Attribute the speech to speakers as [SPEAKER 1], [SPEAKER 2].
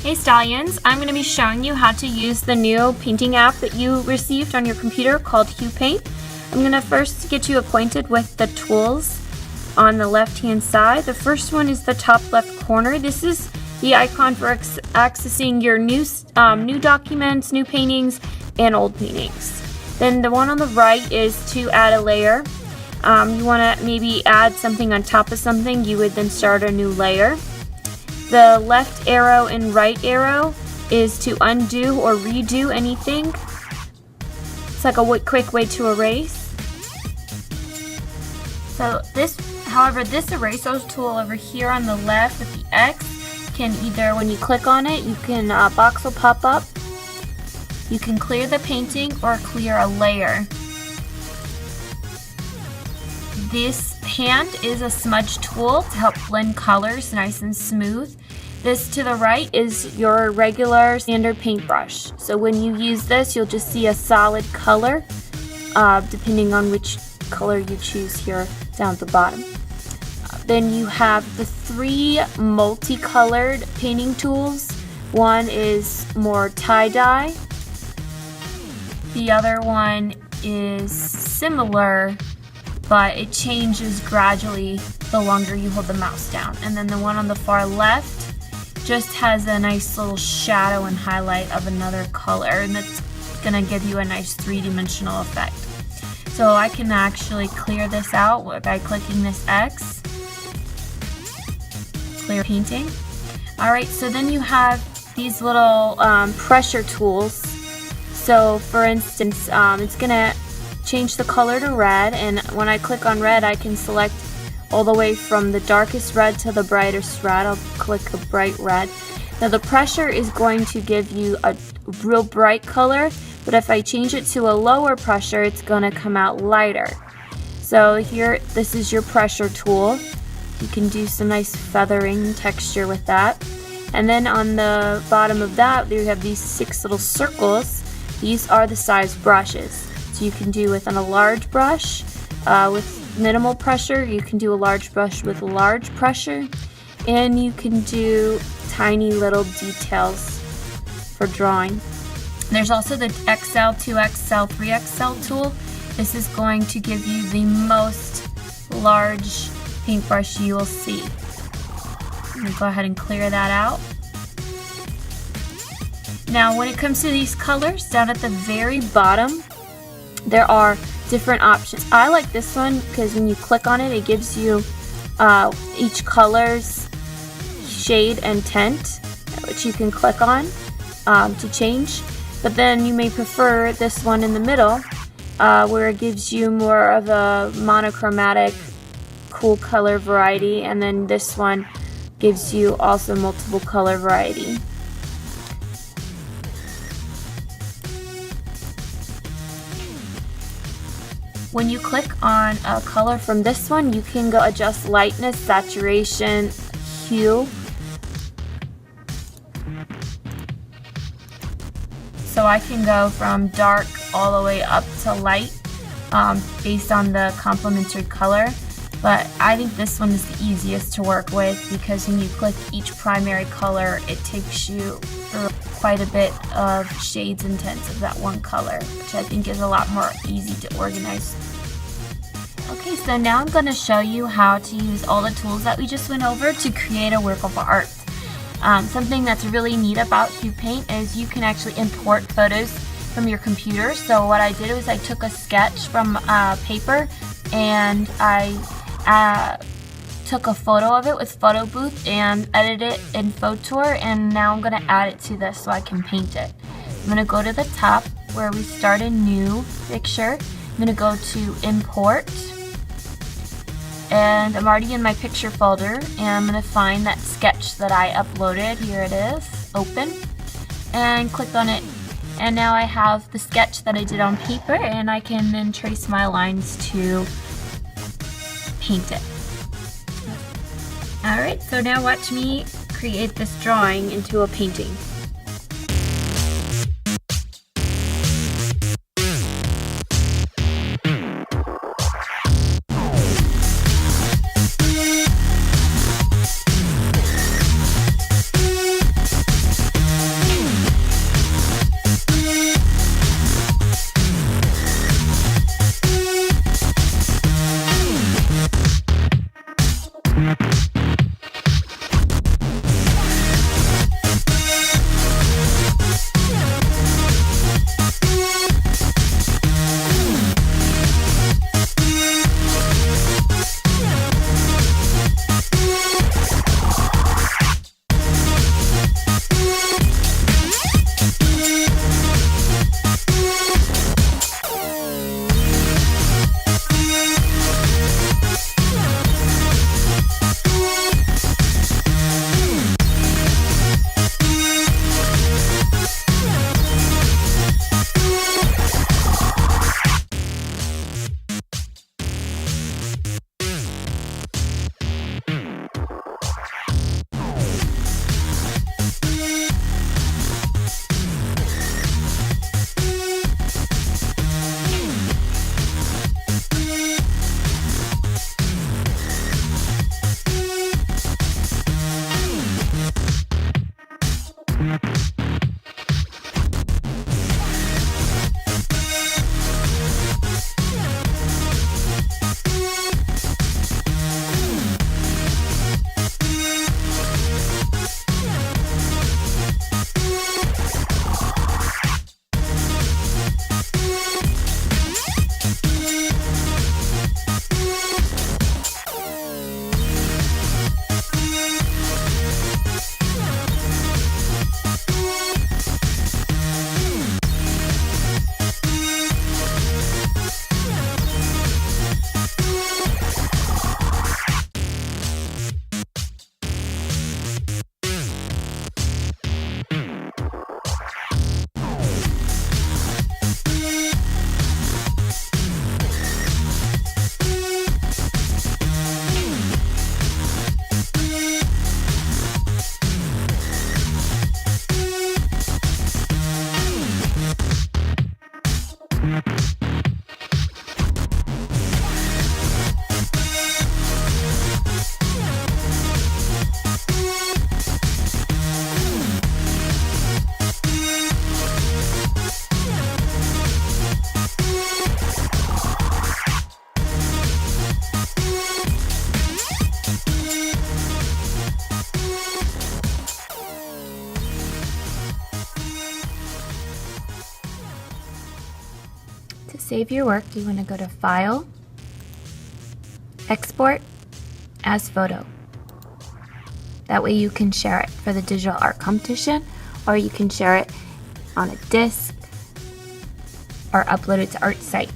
[SPEAKER 1] Hey Stallions, I'm going to be showing you how to use the new painting app that you received on your computer called HuePaint. I'm going to first get you acquainted with the tools on the left hand side. The first one is the top left corner. This is the icon for accessing your new documents, new paintings, and old paintings. Then the one on the right is to add a layer. You want to maybe add something on top of something, you would then start a new layer. The left arrow and right arrow is to undo or redo anything. It's like a quick way to erase. So this eraser tool over here on the left with the X can either, when you click on it, you can, box will pop up. You can clear the painting or clear a layer. This hand is a smudge tool to help blend colors nice and smooth. This to the right is your regular standard paintbrush. So when you use this, you'll just see a solid color, depending on which color you choose here down at the bottom. Then you have the three multicolored painting tools. One is more tie-dye. The other one is similar, but it changes gradually the longer you hold the mouse down. And then the one on the far left just has a nice little shadow and highlight of another color, and that's gonna give you a nice three-dimensional effect. So I can actually clear this out by clicking this X. Clear painting. Alright, so then you have these little pressure tools. So for instance, it's gonna change the color to red, and when I click on red I can select all the way from the darkest red to the brightest red. I'll click the bright red. Now the pressure is going to give you a real bright color, but if I change it to a lower pressure it's going to come out lighter. So here, this is your pressure tool. You can do some nice feathering texture with that. And then on the bottom of that you have these 6 little circles. These are the size brushes. So you can do with a large brush with minimal pressure, you can do a large brush with large pressure, and you can do tiny little details for drawing. There's also the XL, 2XL, 3XL tool. This is going to give you the most large paintbrush you will see. I'm going to go ahead and clear that out. Now when it comes to these colors, down at the very bottom there are different options. I like this one because when you click on it, it gives you each color's shade and tint, which you can click on to change. But then you may prefer this one in the middle, where it gives you more of a monochromatic, cool color variety, and then this one gives you also multiple color variety. When you click on a color from this one, you can go adjust lightness, saturation, hue. So I can go from dark all the way up to light based on the complementary color. But I think this one is the easiest to work with because when you click each primary color, it takes you through quite a bit of shades and tints of that one color, which I think is a lot more easy to organize. Okay, so now I'm going to show you how to use all the tools that we just went over to create a work of art. Something that's really neat about HuePaint is you can actually import photos from your computer. So what I did was I took a sketch from paper and I took a photo of it with Photo Booth and edited it in Photour, and now I'm going to add it to this so I can paint it. I'm going to go to the top where we start a new picture. I'm going to go to Import, and I'm already in my picture folder, and I'm going to find that sketch that I uploaded. Here it is. Open, and click on it, and now I have the sketch that I did on paper, and I can then trace my lines to paint it. Alright, so now watch me create this drawing into a painting. save your work, you want to go to File, Export as Photo. That way you can share it for the digital art competition, or you can share it on a disk or upload it to ArtSite.